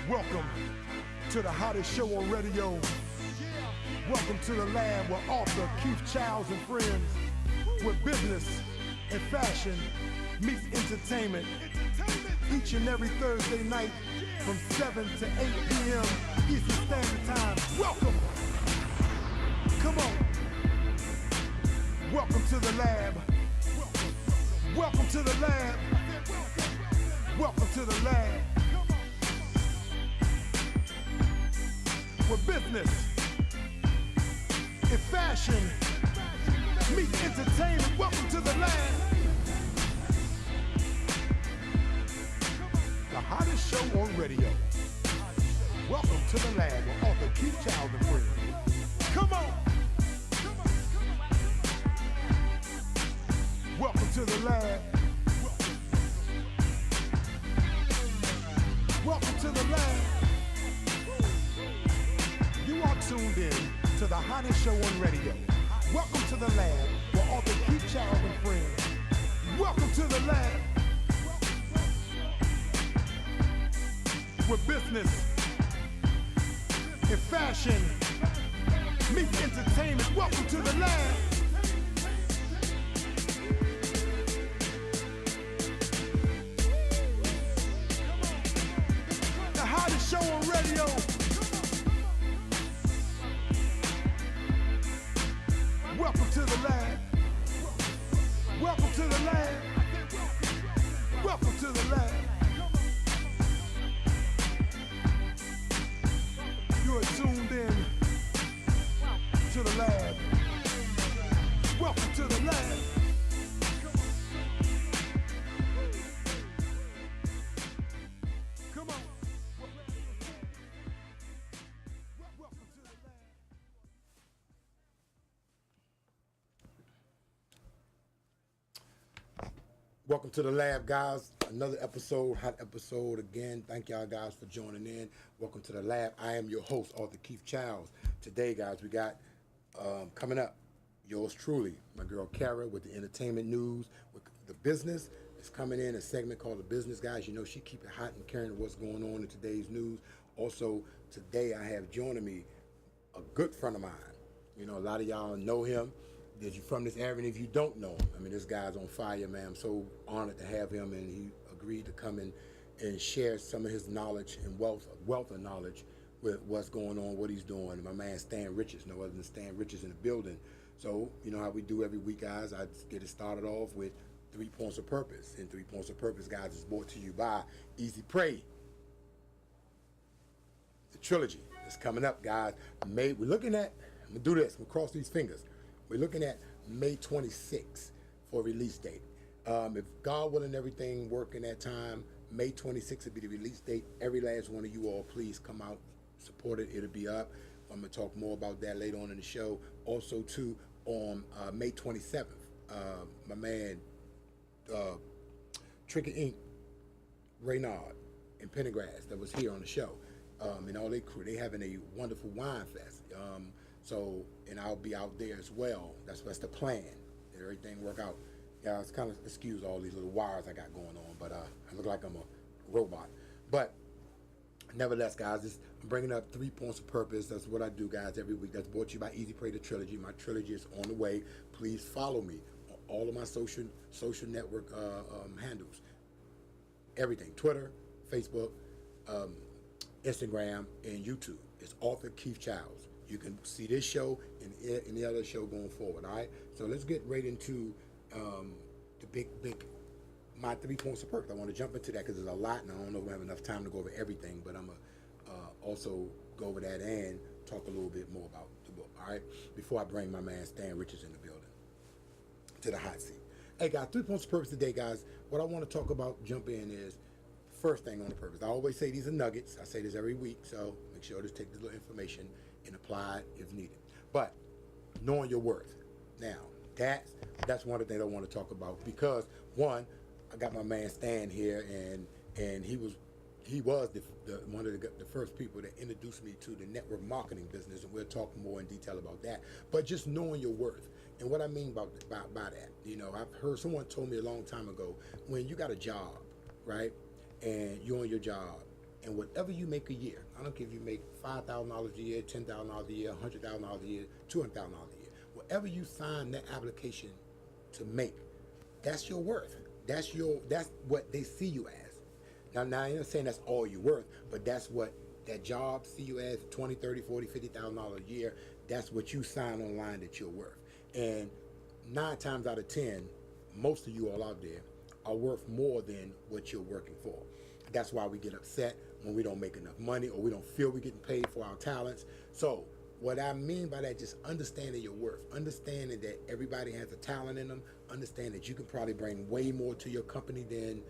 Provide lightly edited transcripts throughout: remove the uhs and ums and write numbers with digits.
Welcome to the hottest show on radio. Welcome to the lab with author Keith Childs and friends, where business and fashion meets entertainment. Each and every Thursday night from 7 to 8 p.m. Eastern Standard Time. Welcome. Come on. Welcome to the lab. Welcome to the lab. Welcome to the lab. Where business and fashion meet entertainment. Welcome to the lab. The hottest show on radio. Welcome to the lab with author Keith Childs and friends. Come on. Welcome to the lab. Welcome to the lab. You are tuned in to the hottest show on radio. Welcome to the lab with author Keith Childs and friends. Welcome to the lab. Where business and fashion meet entertainment. Welcome to the lab. The hottest show on radio. Welcome to the lab. Welcome to the lab. Welcome to the lab. You are tuned in to the lab. Welcome to the lab. Come on. Welcome to the lab. Welcome to the lab, guys. Another episode, hot episode again. Thank y'all guys for joining in. Welcome to the lab. I am your host, author Keith Childs. Today, guys, we got coming up, yours truly, my girl Kara with the entertainment news. With the business is coming in, a segment called The Business Guys. You know, she keep it hot and caring what's going on in today's news. Also, today I have joining me a good friend of mine. You know, a lot of y'all know him. If you're from this area, and if you don't know him, I mean, this guy's on fire, man. I'm so honored to have him, and he agreed to come in and share some of his knowledge and wealth of knowledge with what's going on, what he's doing. My man Stan Richards, no other than Stan Richards in the building. So, you know how we do every week, guys. I get it started off with 3 points of purpose. And 3 points of purpose, guys, is brought to you by Easy Pray. The trilogy is coming up, guys. We're looking at, I'm going to do this, I'm going to cross these fingers. We're looking at May 26th for release date. If God willing, everything work in that time, May 26th will be the release date. Every last one of you all, please come out, support it. It'll be up. I'm going to talk more about that later on in the show. Also, too, on May 27th, my man, Trinket Inc., Reynard, and Pendergrass that was here on the show, and all their crew, they having a wonderful wine fest. So, and I'll be out there as well. That's the plan. If everything work out. Yeah, it's kind of excuse all these little wires I got going on, but I look like I'm a robot. But nevertheless, guys, I'm bringing up 3 points of purpose. That's what I do, guys, every week. That's brought to you by Easy Pray, the trilogy. My trilogy is on the way. Please follow me on all of my social network handles. Everything: Twitter, Facebook, Instagram, and YouTube. It's author Keith Childs. You can see this show and any other show going forward, all right? So let's get right into my 3 points of purpose. I want to jump into that because there's a lot, and I don't know if we have enough time to go over everything, but I'm going to also go over that and talk a little bit more about the book, all right? Before I bring my man Stan Richards in the building to the hot seat. Hey, guys, 3 points of purpose today, guys. What I want to talk about, jump in, is first thing on the purpose. I always say these are nuggets. I say this every week, so make sure to take this little information and apply it if needed. But knowing your worth. Now, that's one of the things I want to talk about because, one, I got my man Stan here, and he was one of the first people that introduced me to the network marketing business, and we'll talk more in detail about that. But just knowing your worth. And what I mean by that, you know, I've heard someone told me a long time ago, when you got a job, right, and you're on your job, And whatever you make a year, I don't care if you make $5,000 a year, $10,000 a year, $100,000 a year, $200,000 a year, whatever you sign that application to make, that's your worth. That's what they see you as. Now I'm not saying that's all you're worth, but that's what that job see you as, 20, 30, 40, $50,000 a year. That's what you sign online that you're worth. And 9 times out of 10, most of you all out there are worth more than what you're working for. That's why we get upset when we don't make enough money or we don't feel we're getting paid for our talents. So what I mean by that, just understanding your worth, understanding that everybody has a talent in them, understand that you can probably bring way more to your company than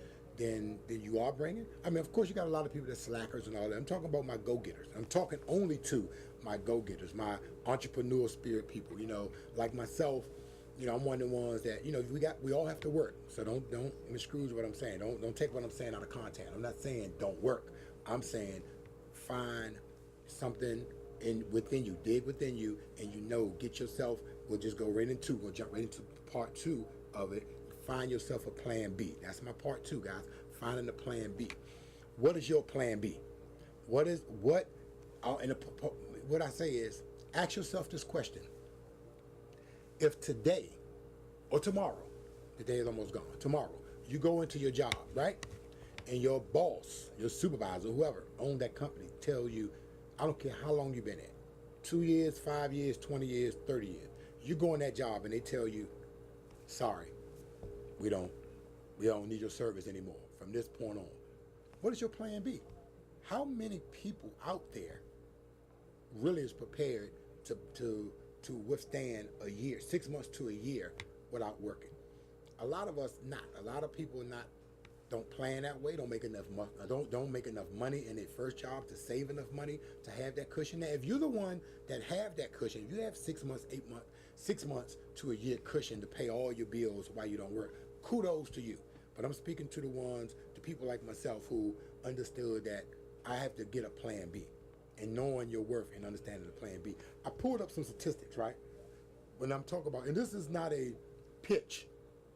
you are bringing. I mean, of course, you got a lot of people that slackers and all that. I'm talking about my go-getters. I'm talking only to my go-getters, my entrepreneurial spirit people, like myself. I'm one of the ones that, we all have to work. So don't misconstrue what I'm saying. Don't take what I'm saying out of context. I'm not saying don't work. I'm saying find something within you, dig within you, and get yourself, we'll jump right into part 2 of it. Find yourself a plan B. That's my part 2, guys. Finding a plan B. What is your plan B? What I say is, ask yourself this question. If today or tomorrow, the day is almost gone, tomorrow, you go into your job, right? And your boss, your supervisor, whoever owned that company, tell you, I don't care how long you've been at, 2 years, 5 years, 20 years, 30 years. You go in that job and they tell you, sorry, we don't need your service anymore from this point on. What is your plan B? How many people out there really is prepared to withstand a year, 6 months to a year without working? A lot of us not. A lot of people don't plan that way. Don't make enough money in their first job to save enough money to have that cushion. Now, if you're the one that have that cushion, if you have 6 months, 8 months, 6 months to a year cushion to pay all your bills while you don't work, kudos to you. But I'm speaking to the people like myself who understood that I have to get a plan B, and knowing your worth and understanding the plan B. I pulled up some statistics, right? When I'm talking about, and this is not a pitch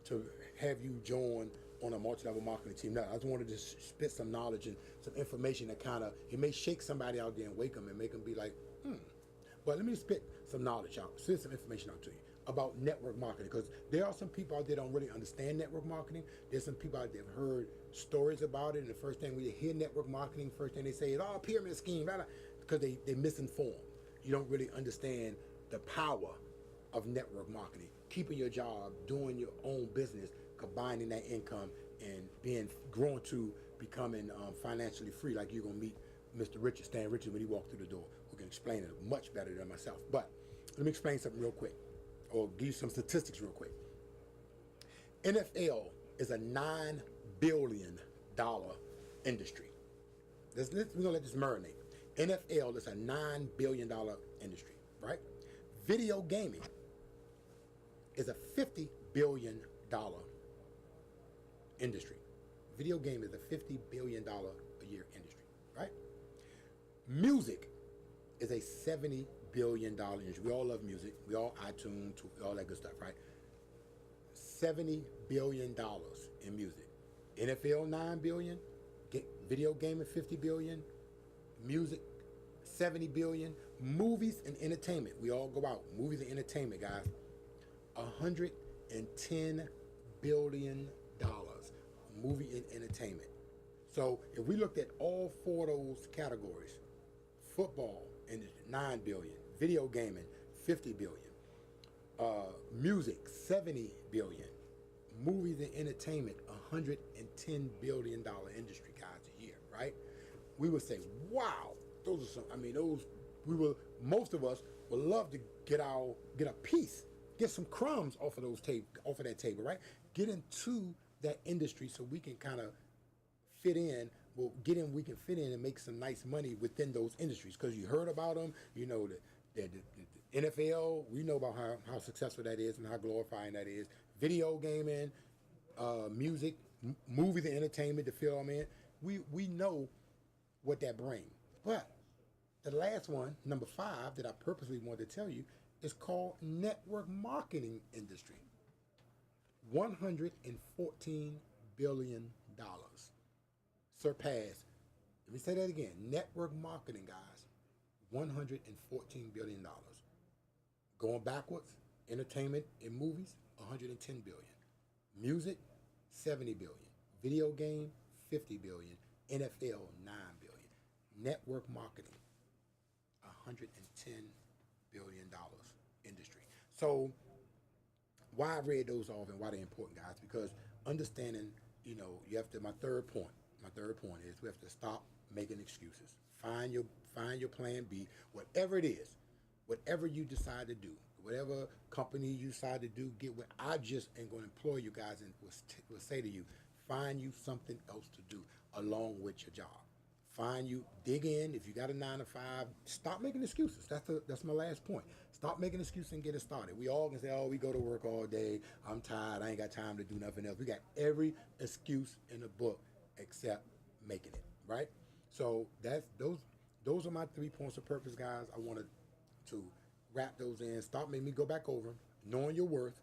to have you join on a multi-level marketing team. No, I just wanted to spit some knowledge and some information that it may shake somebody out there and wake them and make them be like, But let me spit some knowledge out, spit some information out to you about network marketing, because there are some people out there that don't really understand network marketing. There's some people out there that have heard stories about it, and the first thing when you hear network marketing, first thing they say is, pyramid scheme, blah, blah, because they misinformed. You don't really understand the power of network marketing, keeping your job, doing your own business, combining that income, and growing to becoming financially free, like you're going to meet Mr. Richard, Stan Richard, when he walked through the door, who can explain it much better than myself. But let me explain something real quick, or give you some statistics real quick. NFL is a $9 billion industry. We're going to let this marinate. NFL is a $9 billion industry, right? Video gaming is a $50 billion industry. Video game is a $50 billion a year industry, right? Music is a $70 billion industry. We all love music. We all iTunes, all that good stuff, right? $70 billion in music. NFL $9 billion, video gaming $50 billion, music $70 billion, movies and entertainment. We all go out. Movies and entertainment, guys. $110 billion. Movie and entertainment. So if we looked at all 4 of those categories, football industry $9 billion, video gaming $50 billion, music $70 billion, movies and entertainment $110 billion industry, guys, a year, right? We would say, wow, those are some. I mean, most of us would love to get a piece, get some crumbs off of that table, right? Get into that industry so we can kind of fit in. We can fit in and make some nice money within those industries, because you heard about them. You know the NFL. We know about how successful that is and how glorifying that is. Video gaming, music, movies and entertainment, the film in. We know what that brings. But the last one, number 5, that I purposely wanted to tell you is called network marketing industry. $114 billion. Surpassed. Let me say that again. Network marketing, guys, $114 billion. Going backwards, entertainment and movies, 110 billion. Music, 70 billion. Video game, 50 billion. NFL, 9 billion. Network marketing, $110 billion industry. So why I read those off and why they're important, guys, because understanding, you have to, my third point is we have to stop making excuses. Find your plan B, whatever it is, whatever you decide to do, whatever company you decide to do, get what I just am going to employ you guys and will say to you, find you something else to do along with your job. Dig in. If you got a 9 to 5, stop making excuses. That's my last point. Stop making excuses and get it started. We all can say, oh, we go to work all day. I'm tired. I ain't got time to do nothing else. We got every excuse in the book except making it, right? So those are my 3 points of purpose, guys. I wanted to wrap those in. Stop making me go back over them. Knowing your worth,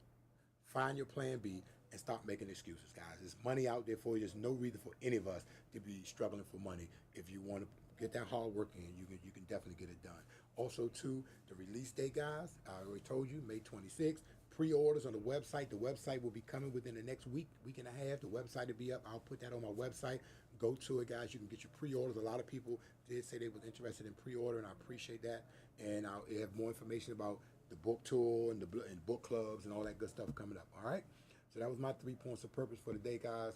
find your plan B, and stop making excuses, guys. There's money out there for you. There's no reason for any of us to be struggling for money. If you want to get that hard work in, you can definitely get it done. Also, too, the release date, guys, I already told you, May 26th. Pre-orders on the website. The website will be coming within the next week and a half. The website will be up. I'll put that on my website. Go to it, guys. You can get your pre-orders. A lot of people did say they was interested in pre-order, and I appreciate that. And I'll have more information about the book tour and book clubs and all that good stuff coming up. All right. So that was my 3 points of purpose for the day, guys.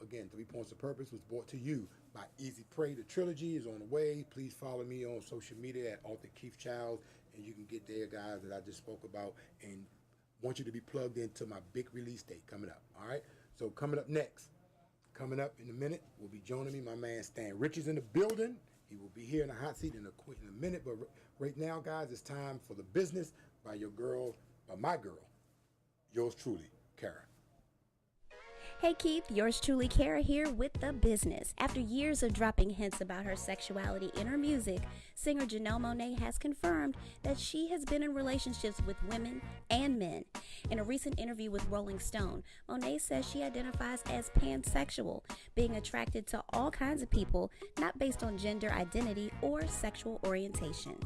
Again, 3 points of purpose was brought to you by Easy Pray. The trilogy is on the way. Please follow me on social media at Author Keith Childs, and you can get there, guys, that I just spoke about, and want you to be plugged into my big release date coming up. All right. So coming up next, coming up in a minute, will be joining me, my man Stan Rich is in the building. He will be here in the hot seat in a minute. But right now, guys, it's time for the business by my girl, yours truly, Kara. Hey Keith, yours truly Kara here with The Business. After years of dropping hints about her sexuality in her music, singer Janelle Monáe has confirmed that she has been in relationships with women and men. In a recent interview with Rolling Stone, Monáe says she identifies as pansexual, being attracted to all kinds of people, not based on gender identity or sexual orientation.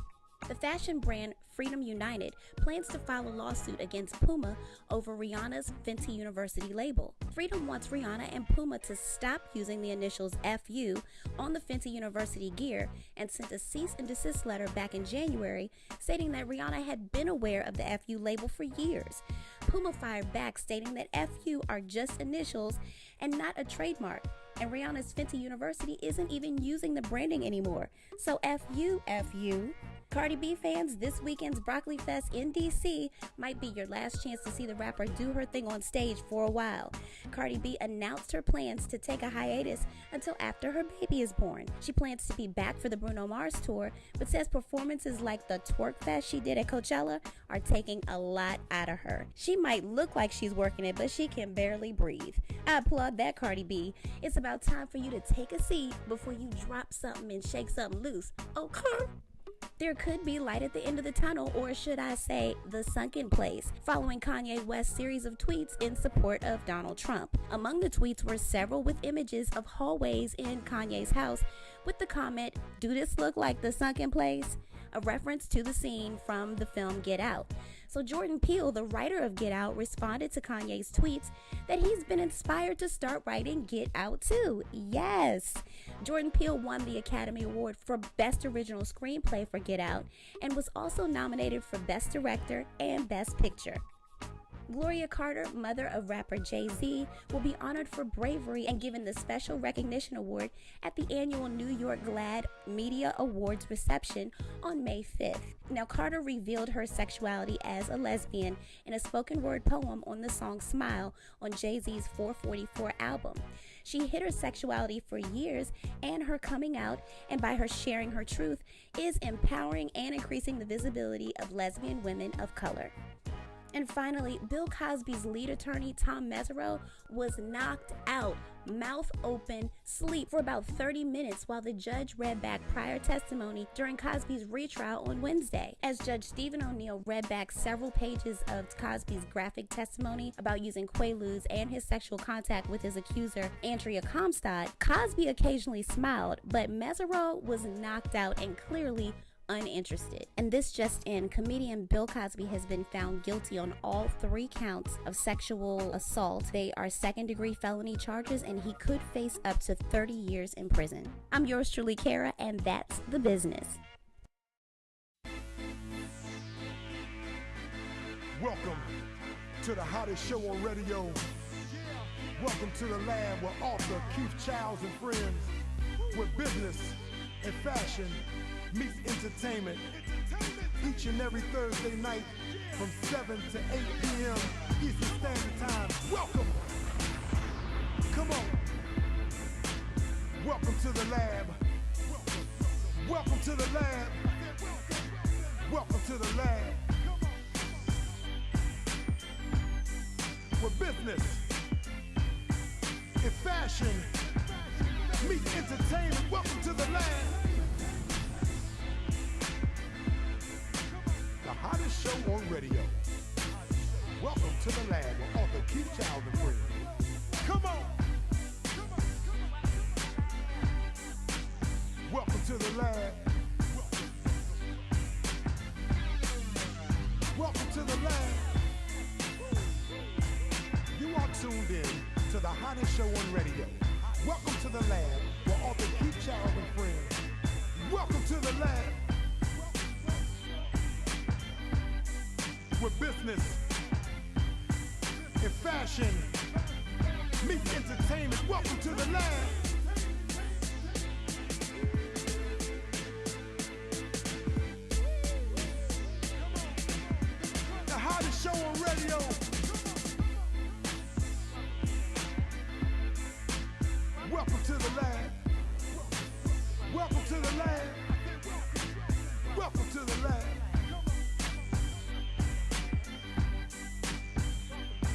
The fashion brand Freedom United plans to file a lawsuit against Puma over Rihanna's Fenty University label. Freedom wants Rihanna and Puma to stop using the initials FU on the Fenty University gear and sent a cease and desist letter back in January stating that Rihanna had been aware of the FU label for years. Puma fired back stating that FU are just initials and not a trademark, and Rihanna's Fenty University isn't even using the branding anymore. So FU. Cardi B fans, this weekend's Broccoli Fest in DC might be your last chance to see the rapper do her thing on stage for a while. Cardi B announced her plans to take a hiatus until after her baby is born. She plans to be back for the Bruno Mars tour, but says performances like the Twerk Fest she did at Coachella are taking a lot out of her. She might look like she's working it, but she can barely breathe. I applaud that, Cardi B. It's about time for you to take a seat before you drop something and shake something loose. Okay? There could be light at the end of the tunnel, or should I say, the sunken place, following Kanye West's series of tweets in support of Donald Trump. Among the tweets were several with images of hallways in Kanye's house with the comment, "Do this look like the sunken place?" a reference to the scene from the film Get Out. So Jordan Peele, the writer of Get Out, responded to Kanye's tweets that he's been inspired to start writing Get Out too. Yes! Jordan Peele won the Academy Award for Best Original Screenplay for Get Out and was also nominated for Best Director and Best Picture. Gloria Carter, mother of rapper Jay-Z, will be honored for bravery and given the Special Recognition Award at the annual New York GLAAD Media Awards reception on May 5th. Now, Carter revealed her sexuality as a lesbian in a spoken word poem on the song Smile on Jay-Z's 444 album. She hid her sexuality for years, and her coming out, and by her sharing her truth, is empowering and increasing the visibility of lesbian women of color. And finally, Bill Cosby's lead attorney, Tom Mesereau, was knocked out, mouth open, sleep for about 30 minutes while the judge read back prior testimony during Cosby's retrial on Wednesday. As Judge Stephen O'Neill read back several pages of Cosby's graphic testimony about using Quaaludes and his sexual contact with his accuser, Andrea Comstock, Cosby occasionally smiled, but Mesereau was knocked out and clearly uninterested. And this just in, comedian Bill Cosby has been found guilty on all 3 counts of sexual assault. They are second-degree felony charges, and he could face up to 30 years in prison. I'm yours truly, Kara, and that's the business. Welcome to the hottest show on radio. Welcome to the lab where author Keith Childs and friends, where business and fashion meets entertainment. Each and every Thursday night from 7 to 8 p.m. Eastern Standard Time. Welcome. Come on. Welcome to the lab. Welcome to the lab. Welcome to the lab. Where business and fashion meet entertainment. Welcome to the lab. The hottest show on radio. Welcome to the lab with author Keith Childs and friends. Come on. Welcome to the lab. Welcome to the lab. You are tuned in to the hottest show on radio. Welcome to the lab with author Keith Childs and friends. Welcome to the lab. Where business and fashion meet entertainment. Welcome to the lab. The hottest show on radio. Welcome to the lab. Welcome to the lab. Welcome to the lab.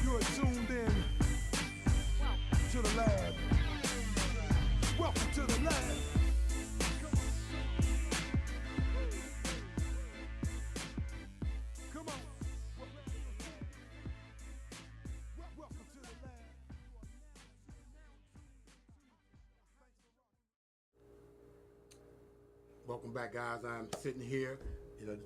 You are tuned in to the lab. Welcome to the lab. Come on. Welcome to the lab. Welcome back, guys. I'm sitting here,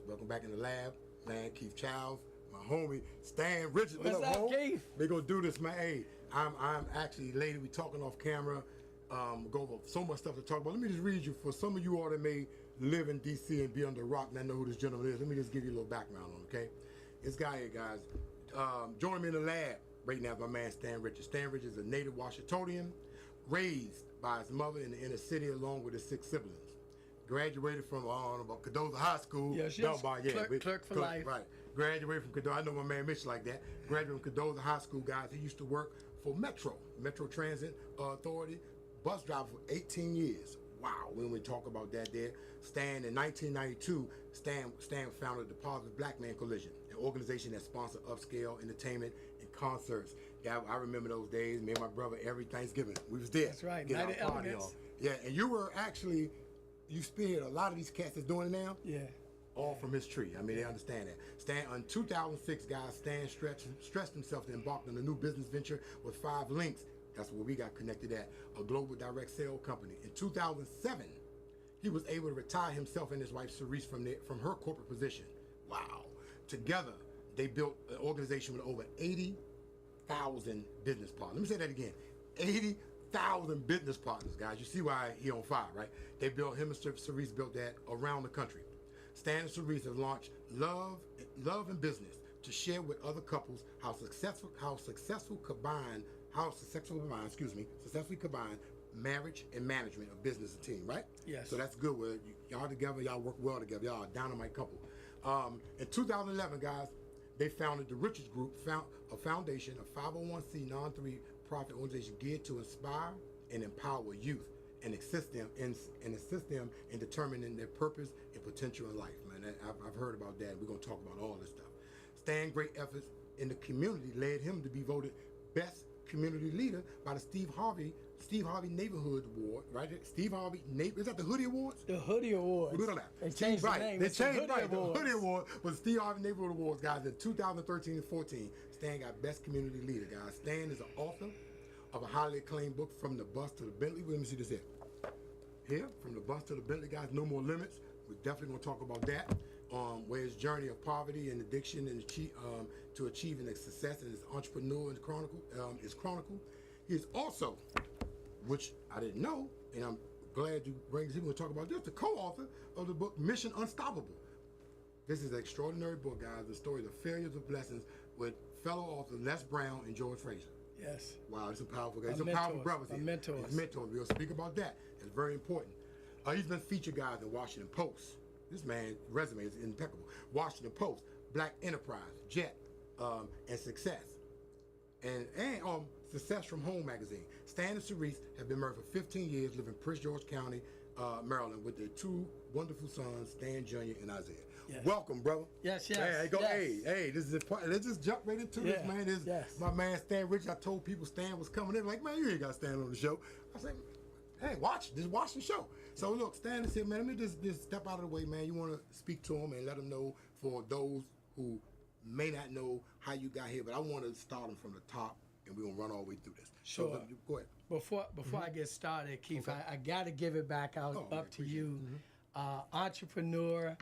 welcome back in the lab. Man, Keith Childs, my homie, Stan Richards. What's up, home? Keith? We gonna do this, man. Hey, I'm actually, lady, we talking off camera. Go over so much stuff to talk about. Let me just read you, for some of you all that may live in DC and be under a rock and not know who this gentleman is, let me just give you a little background on him, okay? This guy here, guys, joining me in the lab right now is my man, Stan Richards. Stan Richards is a native Washingtonian, raised by his mother in the inner city along with his 6 siblings. Graduated from Cadoza High School. Yes, clerk for life. Right. Graduated from Cadoza. I know my man Mitch like that. Graduated from Cadoza High School, guys. He used to work for Metro Transit Authority, bus driver for 18 years. Wow. When we talk about that there. Stan, in 1992, Stan founded the Positive Black Man Coalition, an organization that sponsored upscale entertainment and concerts. Yeah, I remember those days. Me and my brother, every Thanksgiving, we was there. That's right. Get Night our of party Elegance. on. Yeah, and you were actually, you spearheaded a lot of these cats that's doing it now. Yeah. All from his tree. I mean, they understand that. Stan, in 2006, guys, Stan stretched himself to embark on a new business venture with 5 links. That's where we got connected at, a global direct sale company. In 2007, he was able to retire himself and his wife, Cerise, from her corporate position. Wow. Together, they built an organization with over 80,000 business partners. Let me say that again. 80,000 business partners, guys. You see why he on fire, right? They built, him and Cerise built that around the country. Stan and Cerise have launched Love and Business to share with other couples how successfully combine marriage and management of business and team, right? Yes. So that's good. Where y'all together, y'all work well together. Y'all a dynamite couple. In 2011, guys, they founded the Richards Group, a foundation, a 501c non-profit organization geared to inspire and empower youth and assist them in determining their purpose and potential in life. Man, I've heard about that. We're gonna talk about all this stuff. Stan's great efforts in the community led him to be voted best community leader by the Steve Harvey Neighborhood Award, right? Steve Harvey is that the Hoodie Awards? The Hoodie Awards. Look at that. They changed the name. They changed the Hoodie Award was Steve Harvey Neighborhood Awards, guys. In 2013 and 14, Stan got best community leader, guys. Stan is an author of a highly acclaimed book, From the Bus to the Bentley. Let me see this here. Here, From the Bus to the Bentley, guys. No More Limits. We're definitely gonna talk about that. Where his journey of poverty and addiction and to achieving a success in his entrepreneur is chronicled. He is also, which I didn't know, and I'm glad you bring this. We're going to talk about this. The co-author of the book Mission Unstoppable. This is an extraordinary book, guys. The story of failures of blessings with fellow author Les Brown and George Fraser. Yes. Wow, it's a powerful guy. It's a powerful brothers here. Mentors. His mentors. We'll speak about that. It's very important. He's been featured, guys, in Washington Post. This man's resume is impeccable. Washington Post, Black Enterprise, Jet, and Success. And Success from Home magazine. Stan and Cerise have been married for 15 years, live in Prince George County, Maryland, with their two wonderful sons, Stan Jr. and Isaiah. Yes. Welcome, brother. Yes. Hey, go. Yes. Hey, this is important. Let's just jump right into this, man. This my man Stan Rich. I told people Stan was coming in. Like, man, you ain't got Stan on the show. I said, hey, watch the show. So look, Stan is here, man. Let me just step out of the way, man. You want to speak to him and let him know, for those who may not know how you got here, but I want to start him from the top, and we're gonna run all the way through this. Sure. So, go ahead. Before I get started, Keith, okay. I got to give it back up to you. Entrepreneur,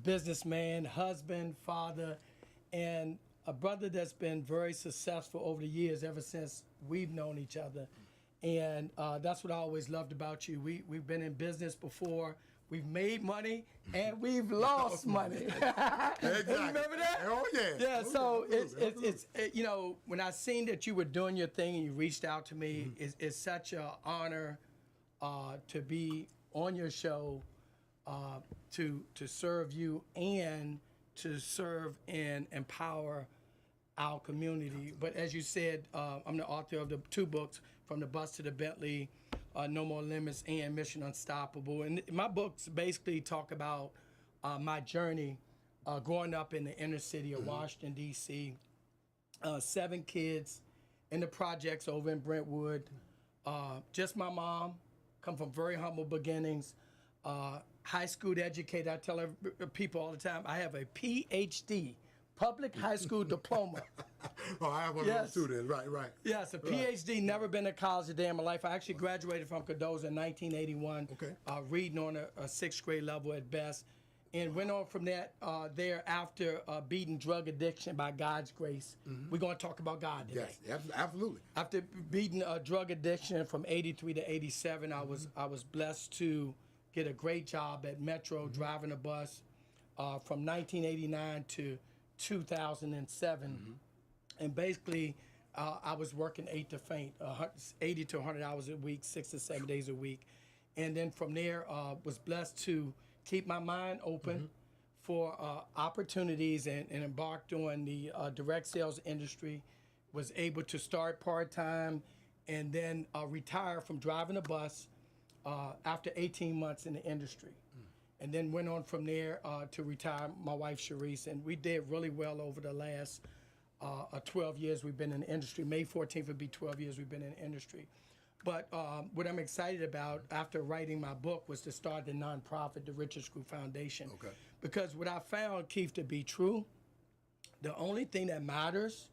businessman, husband, father, and a brother that's been very successful over the years, ever since we've known each other. And that's what I always loved about you. We've been in business before. We've made money and we've lost money. Exactly. Remember that? Oh yeah. Yeah. So it's you know, when I seen that you were doing your thing and you reached out to me, it's such an honor to be on your show, to serve you and to serve and empower our community. But as you said, I'm the author of the two books, From the Bus to the Bentley, No More Limits, and Mission Unstoppable. And my books basically talk about my journey growing up in the inner city of Washington, D.C. 7 kids in the projects over in Brentwood. Just my mom, come from very humble beginnings. High school educated. I tell people all the time, I have a PhD. Public high school diploma. Oh, I have one of those too then. Right. Yes, a PhD, never been to college a day in my life. I actually graduated from Cardozo in 1981, reading on a 6th grade level at best, and went on from that thereafter beating drug addiction by God's grace. We're going to talk about God today. Yes, absolutely. After beating drug addiction from 83 to 87, I was blessed to get a great job at Metro, driving a bus from 1989 to 2007, and basically I was working 8 to faint, 80 to 100 hours a week, 6 to 7 days a week, and then from there was blessed to keep my mind open for opportunities and embarked on the direct sales industry. Was able to start part-time and then retire from driving a bus after 18 months in the industry. And then went on from there to retire my wife, Sharice. And we did really well over the last 12 years we've been in the industry. May 14th would be 12 years we've been in the industry. But what I'm excited about after writing my book was to start the nonprofit, the Richard Screw Foundation. Okay. Because what I found, Keith, to be true, the only thing that matters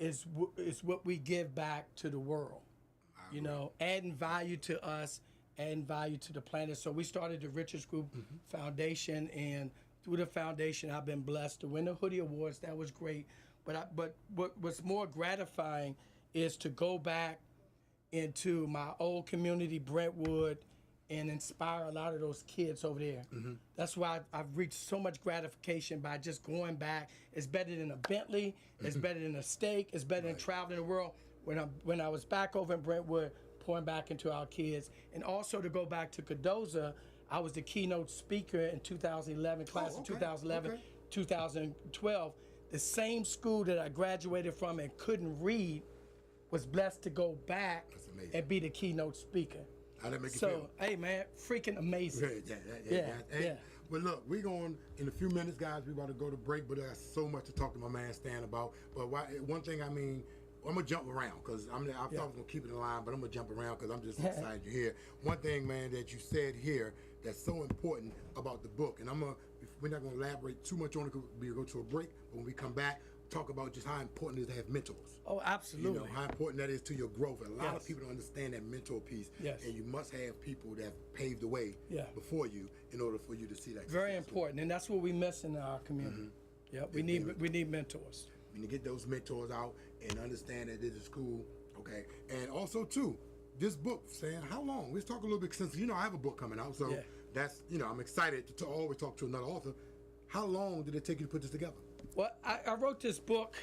is what we give back to the world. You know, adding value to us, adding value to the planet. So we started the Richards Group Foundation, and through the foundation, I've been blessed to win the Hoodie Awards. That was great. But what's more gratifying is to go back into my old community, Brentwood, and inspire a lot of those kids over there. That's why I've reached so much gratification by just going back. It's better than a Bentley. It's better than a steak. It's better than traveling the world. When I was back over in Brentwood, pouring back into our kids, and also to go back to Cardozo, I was the keynote speaker in 2011, class of 2011, 2012. The same school that I graduated from and couldn't read was blessed to go back and be the keynote speaker. How did that make you feel? So, hey man, freaking amazing. Yeah. Well, look, we're going in a few minutes, guys. We're about to go to break, but there's so much to talk to my man Stan about. But one thing, I mean, I'm gonna jump around because I thought I was gonna keep it in line, but I'm gonna jump around because I'm just excited you're here. One thing, man, that you said here that's so important about the book, and we're not gonna elaborate too much on it because we go to a break. But when we come back, talk about just how important it is to have mentors. Oh, absolutely. You know, how important that is to your growth. And a lot of people don't understand that mentor piece. Yes. And you must have people that paved the way before you in order for you to see that. Very important, and that's what we miss in our community. Yeah, we need mentors. We need to get those mentors out and understand that this is cool, okay? And also, too, this book, Stan, how long? Let's talk a little bit, since, you know, I have a book coming out, so that's, you know, I'm excited to always talk to another author. How long did it take you to put this together? Well, I wrote this book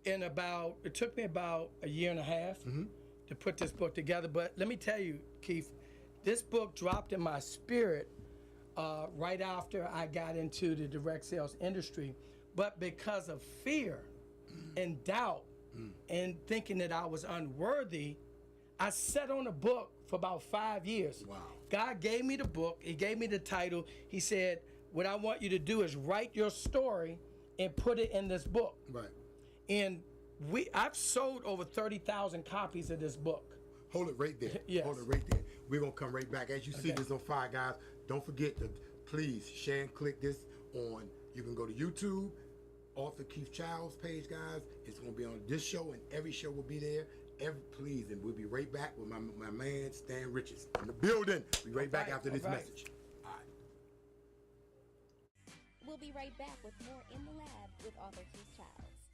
it took me about a year and a half to put this book together. But let me tell you, Keith, this book dropped in my spirit right after I got into the direct sales industry. But because of fear and doubt and thinking that I was unworthy, I sat on a book for about 5 years. Wow. God gave me the book. He gave me the title. He said, what I want you to do is write your story and put it in this book. Right. And I've sold over 30,000 copies of this book. Hold it right there. Yes. Hold it right there. We're going to come right back. As you see this on fire, guys, don't forget to please share and click this on. You can go to YouTube, Author Keith Childs page, guys. It's going to be on this show, and every show will be there. Please, and we'll be right back with my man, Stan Richards, in the building. We'll be right back after this message. All right. We'll be right back with more In the Lab with author Keith Childs.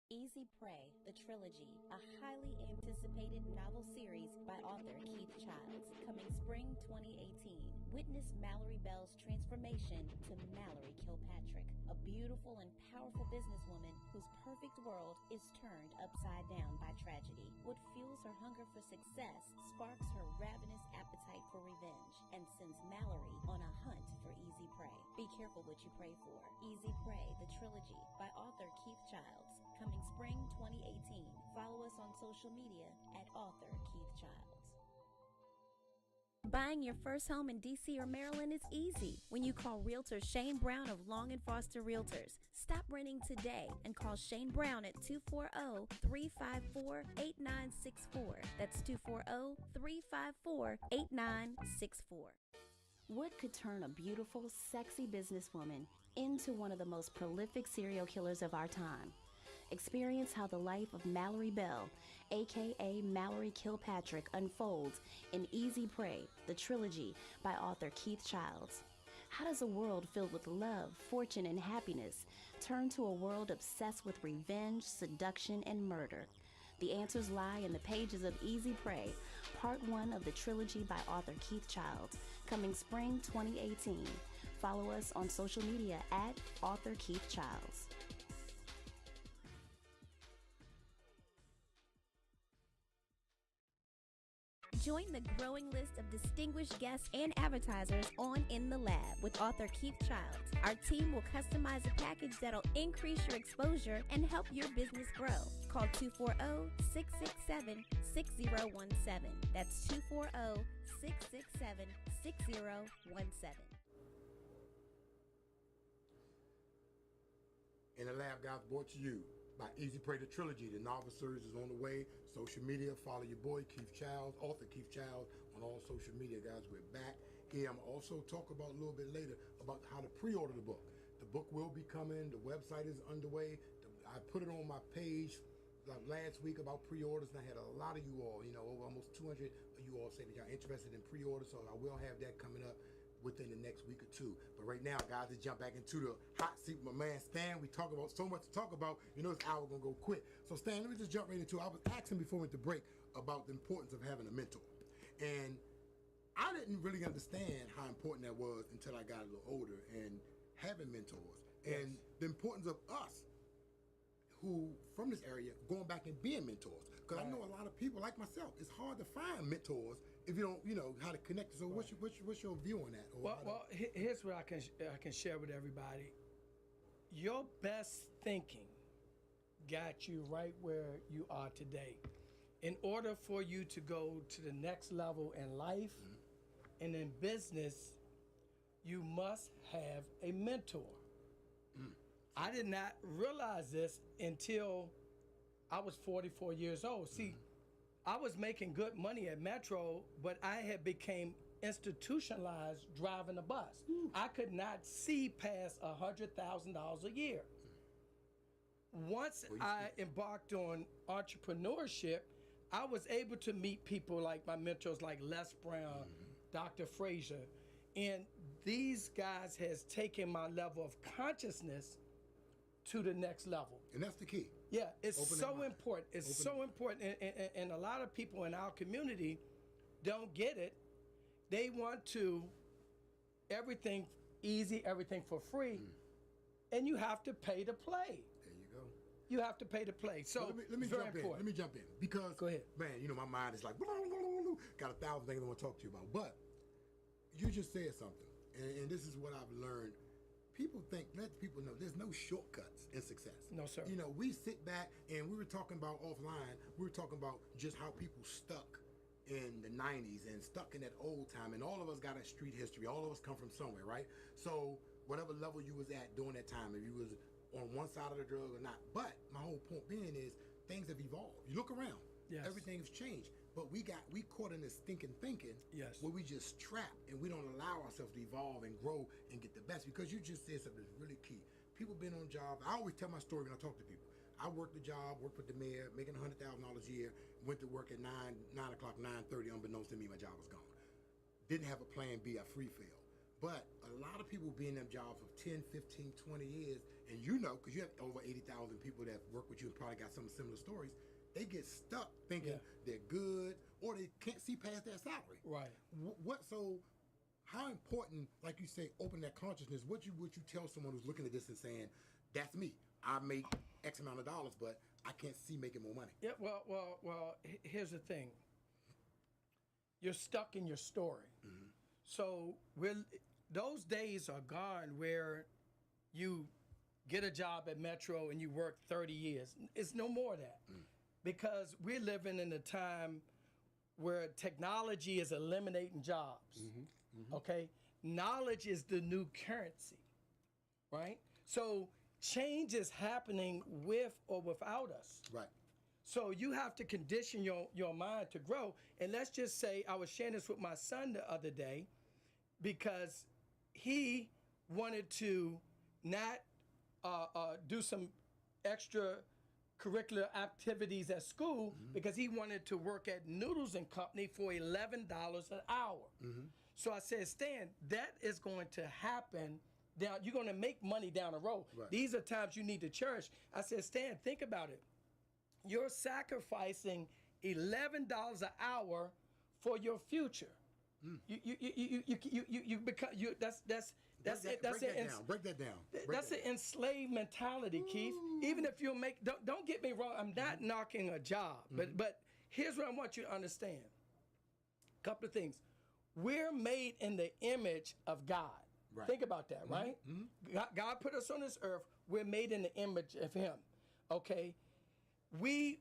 Easy Prey, the trilogy, a highly anticipated novel series by author Keith Childs, coming spring 2018. Witness Mallory Bell's transformation to Mallory Kilpatrick, a beautiful and powerful businesswoman whose perfect world is turned upside down by tragedy. What fuels her hunger for success sparks her ravenous appetite for revenge and sends Mallory on a hunt for easy prey. Be careful what you pray for. Easy Prey, the trilogy by author Keith Childs, coming spring 2018. Follow us on social media at author Keith Childs. Buying your first home in D.C. or Maryland is easy when you call Realtor Shane Brown of Long & Foster Realtors. Stop renting today and call Shane Brown at 240-354-8964. That's 240-354-8964. What could turn a beautiful, sexy businesswoman into one of the most prolific serial killers of our time? Experience how the life of Mallory Bell, aka Mallory Kilpatrick, unfolds in Easy Prey, the trilogy by author Keith Childs. How does a world filled with love, fortune, and happiness turn to a world obsessed with revenge, seduction, and murder? The answers lie in the pages of Easy Prey, Part 1 of the trilogy by author Keith Childs, coming spring 2018. Follow us on social media at author Keith Childs. Join the growing list of distinguished guests and advertisers on In the Lab with author Keith Childs. Our team will customize a package that'll increase your exposure and help your business grow. Call 240-667-6017. That's 240-667-6017. In the Lab, guys, brought to you by Easy Prey, the trilogy. The novel series is on the way. Social media, follow your boy Keith Childs, author Keith Childs, on all social media, guys. We're back here. I'm also talk about a little bit later about how to pre-order the book. The book will be coming. The website is underway. I put it on my page like last week about pre-orders, and I had a lot of you all, over almost 200 of you all say that y'all interested in pre-order, so I will have that coming up within the next week or two. But right now, guys, let's jump back into the hot seat with my man Stan. We talk about so much to talk about. This hour gonna go quick. So Stan, let me just jump right into it. I was asking before we went to break about the importance of having a mentor. And I didn't really understand how important that was until I got a little older and having mentors. And the importance of us who from this area going back and being mentors. Because I know a lot of people like myself, it's hard to find mentors if you don't, how to connect. So what's your view on that? Here's what I can share with everybody. Your best thinking got you right where you are today. In order for you to go to the next level in life and in business, you must have a mentor. I did not realize this until I was 44 years old. See, I was making good money at Metro, but I had became institutionalized driving a bus. I could not see past $100,000 a year. Once I embarked on entrepreneurship, I was able to meet people like my mentors, like Les Brown, Dr. Frazier, and these guys has taken my level of consciousness to the next level. And that's the key. Yeah, it's Open that so mind. important. It's Open so that- important, and a lot of people in our community don't get it. They want to everything easy, everything for free, and you have to pay to play. There you go. You have to pay to play. So Let me it's very jump in. important. Let me jump in because Go ahead. man, my mind is like got 1,000 things I want to talk to you about. But you just said something, and this is what I've learned. People think, let people know, there's no shortcuts in success. No, sir. We sit back and we were talking about offline. We were talking about just how people stuck in the 90s and stuck in that old time, and all of us got a street history. All of us come from somewhere, right? So whatever level you was at during that time, if you was on one side of the drug or not. But my whole point being is things have evolved. You look around, Yes. everything's changed. But we caught in this thinking Yes. where we just trap and we don't allow ourselves to evolve and grow and get the best, because you just said something that's really key. People been on jobs. I always tell my story when I talk to people. I worked the job, worked with the mayor, making $100,000 a year, went to work at 9 o'clock, 9:30, unbeknownst to me, my job was gone. Didn't have a plan B, I free fell. But a lot of people be in them jobs for 10, 15, 20 years, and because you have over 80,000 people that work with you and probably got some similar stories, they get stuck thinking Yeah. they're good or they can't see past their salary. Right. So how important, like you say, open that consciousness, what you tell someone who's looking at this and saying, that's me. I make X amount of dollars, but I can't see making more money. Yeah. Well. Here's the thing. You're stuck in your story. So those days are gone where you get a job at Metro and you work 30 years. It's no more of that. Because we're living in a time where technology is eliminating jobs. Okay? Knowledge is the new currency, right? So change is happening with or without us. Right. So you have to condition your mind to grow. And let's just say, I was sharing this with my son the other day because he wanted to not do some extra curricular activities at school because he wanted to work at Noodles and Company for $11 an hour. So I said, Stan, that is going to happen. You're going to make money down the road. Right. These are times you need to cherish. I said, Stan, think about it. You're sacrificing $11 an hour for your future. You become that's Break that down. That's an enslaved mentality, Keith. Even if you don't get me wrong, I'm not knocking a job, but here's what I want you to understand. A couple of things. We're made in the image of God. Right. Think about that, right? God put us on this earth. We're made in the image of Him. Okay, we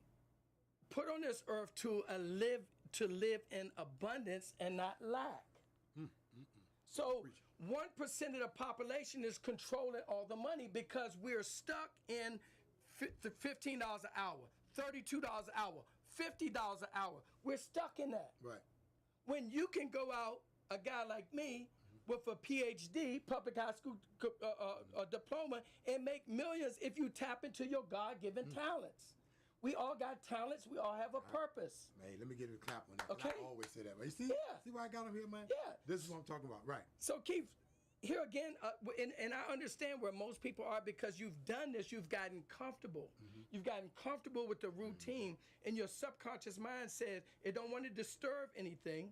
put on this earth to live in abundance and not lack. So 1% of the population is controlling all the money because we're stuck in $15 an hour, $32 an hour, $50 an hour. We're stuck in that. Right. When you can go out, a guy like me, with a PhD, public high school diploma, and make millions if you tap into your God-given talents. We all got talents. We all have a purpose. Hey, let me get a clap on that. Okay. I always say that. But you see? Yeah. See why I got him here, man? Yeah. This is what I'm talking about. Right. So, Keith, here again, and I understand where most people are because you've done this. You've gotten comfortable. You've gotten comfortable with the routine, and your subconscious mind says it don't want to disturb anything.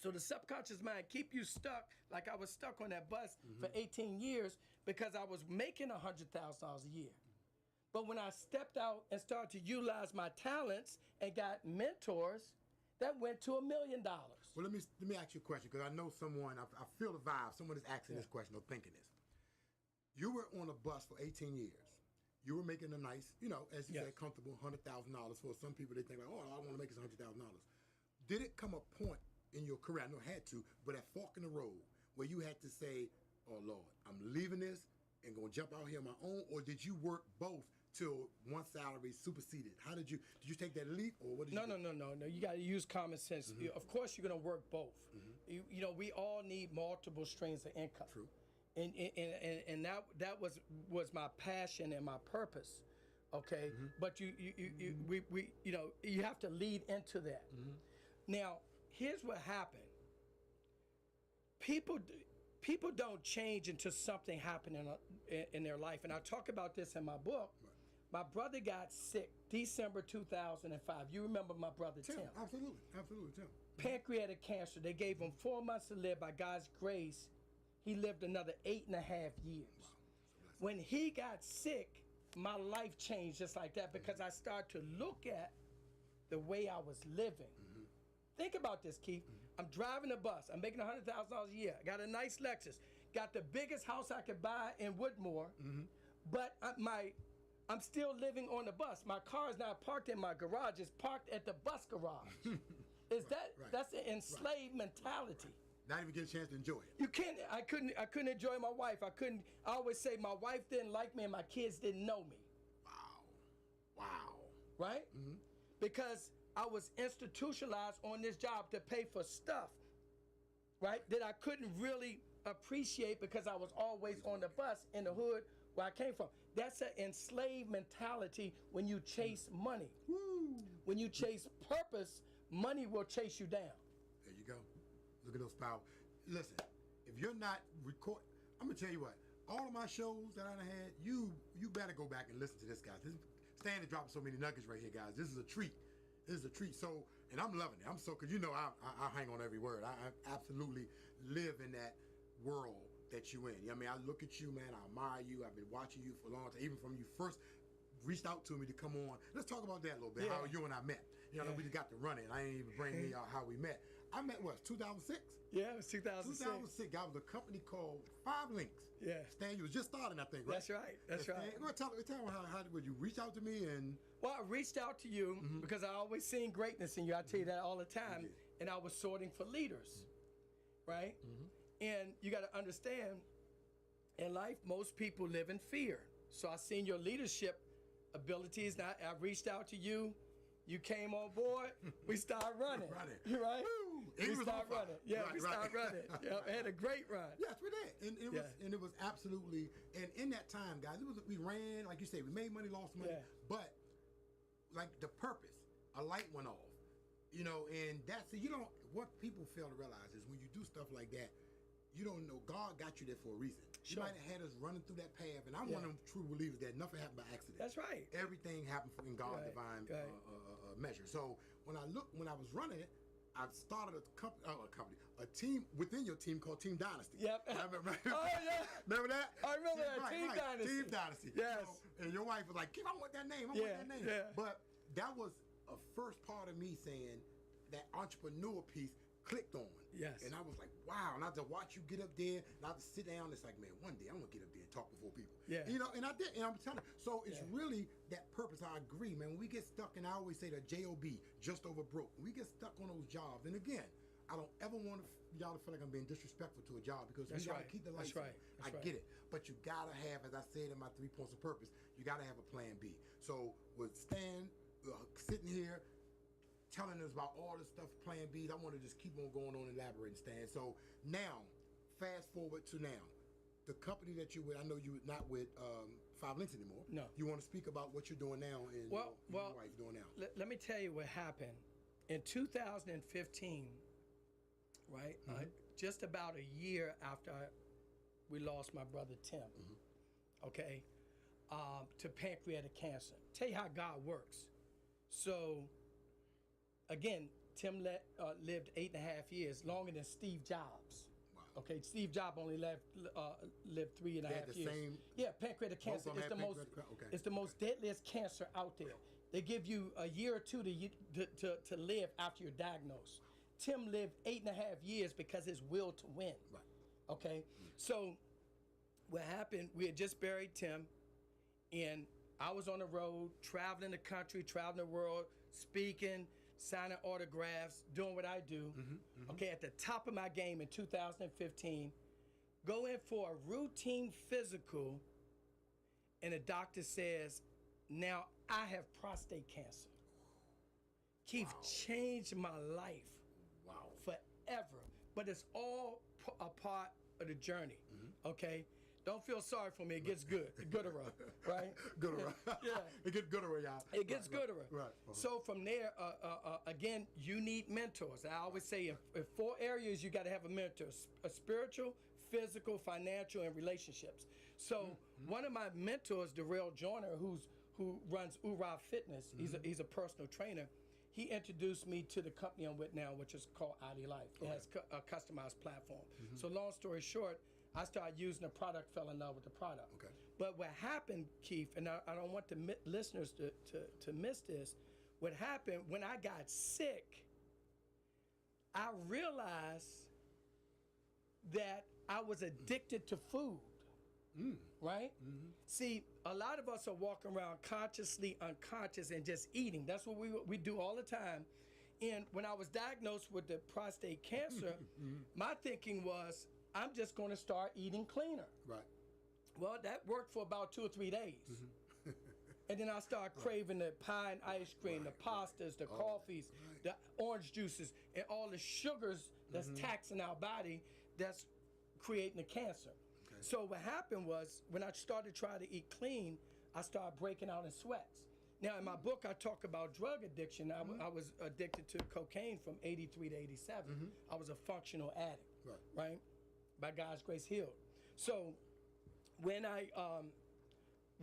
So the subconscious mind keep you stuck, like I was stuck on that bus for 18 years because I was making $100,000 a year. But when I stepped out and started to utilize my talents and got mentors, that went to $1 million. Well, let me ask you a question, because I know someone, I feel the vibe, someone is asking this question or thinking this. You were on a bus for 18 years. You were making a nice, as you said, comfortable $100,000. For some people, they think like, oh, all I want to make is $100,000. Did it come a point in your career, I know it had to, but at fork in the road, where you had to say, oh Lord, I'm leaving this and gonna jump out here on my own, or did you work both till one salary superseded? How did you take that leap, or what did you do? No. You got to use common sense. Of course, you're going to work both. You know, we all need multiple streams of income. True. And that was my passion and my purpose. Okay, but you have to lead into that. Now, here's what happened. People don't change until something happened in their life, and I talk about this in my book. Right. My brother got sick December 2005. You remember my brother Tim? Absolutely, Tim. Pancreatic cancer. They gave him 4 months to live. By God's grace, he lived another 8.5 years. Wow. When he got sick, my life changed just like that because I started to look at the way I was living. Think about this, Keith. I'm driving a bus. I'm making $100,000 a year. I got a nice Lexus. Got the biggest house I could buy in Woodmore. But I'm still living on the bus. My car is not parked in my garage. It's parked at the bus garage. That's an enslaved mentality. Not even get a chance to enjoy it. You can't. I couldn't enjoy my wife. I always say my wife didn't like me and my kids didn't know me. Wow. Right? Because I was institutionalized on this job to pay for stuff, right? That I couldn't really appreciate because I was always on the bus in the hood where I came from. That's an enslaved mentality when you chase money. When you chase purpose, money will chase you down. There you go. Look at those power. Listen, if you're not I'm gonna tell you what. All of my shows that I done had, you better go back and listen to this, guys. Stan is dropping so many nuggets right here, guys. This is a treat. So, and I'm loving it. Cause you know I hang on every word. I absolutely live in that world that you in. I mean, I look at you, man. I admire you. I've been watching you for a long time, even from you first reached out to me to come on. Let's talk about that a little bit. Yeah. How you and I met. You know, we just got to run it. I ain't even bring me out how we met. I met 2006. Yeah, it was 2006. 2006. I was a company called 5 Links. Yeah. Stan, you was just starting, I think, right? That's right. That's right. Well, tell me how would you reach out to me and? Well, I reached out to you because I always seen greatness in you. I tell you that all the time. And I was sorting for leaders, right? And you got to understand, in life, most people live in fear. So I seen your leadership abilities. Now I reached out to you. You came on board. We started running. You right? We started running. Yeah, we started running. Yeah, I had a great run. Yes, we did, and it was absolutely. And in that time, guys, we ran, like you say, we made money, lost money, but like the purpose, a light went off, you know, and that's what people fail to realize is when you do stuff like that, you don't know God got you there for a reason. Sure. He might have had us running through that path, and I'm one of them true believers that nothing happened by accident. That's right. Everything happened in God's divine measure. So when I was running it, I started a team within your team called Team Dynasty. Yep. Remember Remember that? I remember that. Team Dynasty. Team Dynasty. Yes. And your wife was like, "Keep, I want that name. I want that name." Yeah. But that was a first part of me saying that entrepreneur piece clicked on. Yes. And I was like, wow. And I had to watch you get up there, and I had to sit down. It's like, man, one day I'm gonna get up there and talk before people. Yeah. You know, and I did. And I'm telling you. So it's really that purpose. I agree, man. When we get stuck, and I always say the JOB, just over broke. When we get stuck on those jobs, and again, I don't ever want y'all to feel like I'm being disrespectful to a job because we gotta keep the lights on. I get it. But you gotta have, as I said in my 3 points of purpose, you gotta have a plan B. So with Stan sitting here, telling us about all this stuff, plan B's. I want to just keep on going on and elaborating, Stan. So now, fast forward to now. The company that you're with, I know you're not with 5 Links anymore. No. You want to speak about what you're doing now and your wife doing now. Let me tell you what happened. In 2015, right, just about a year after we lost my brother Tim, okay, to pancreatic cancer. Tell you how God works. So, again, Tim lived 8.5 years, longer than Steve Jobs. Wow. Okay, Steve Jobs only lived 3.5 years. Yeah, pancreatic cancer is it's the most deadliest cancer out there. They give you a year or two to live after you're diagnosed. Tim lived 8.5 years because his will to win. Right. Okay, so what happened? We had just buried Tim, and I was on the road, traveling the country, traveling the world, speaking, signing autographs, doing what I do. Okay, at the top of my game in 2015, go in for a routine physical, and the doctor says, now I have prostate cancer. Keith, changed my life forever. But it's all a part of the journey, okay? Don't feel sorry for me. It gets good. Gooder, right? Gooder. Yeah. It gets gooder, y'all. It gets gooder. Right. So from there, again, you need mentors. I always say in 4 areas you got to have a mentor: a spiritual, physical, financial, and relationships. So one of my mentors, Darrell Joyner, who runs Ura Fitness, he's a personal trainer. He introduced me to the company I'm with now, which is called ID Life. It has a customized platform. So long story short, I started using the product, fell in love with the product. Okay. But what happened, Keith, and I don't want the listeners to miss this, what happened when I got sick, I realized that I was addicted to food. Right? See, a lot of us are walking around consciously unconscious and just eating. That's what we do all the time. And when I was diagnosed with the prostate cancer, my thinking was, I'm just going to start eating cleaner. Right. Well, that worked for about 2 or 3 days. And then I started craving the pie and ice cream, the pastas, the coffees, the orange juices, and all the sugars that's taxing our body that's creating the cancer. So what happened was, when I started trying to eat clean, I started breaking out in sweats. Now, in my book, I talk about drug addiction. I was addicted to cocaine from 83 to 87. I was a functional addict, right? By God's grace, healed. So when I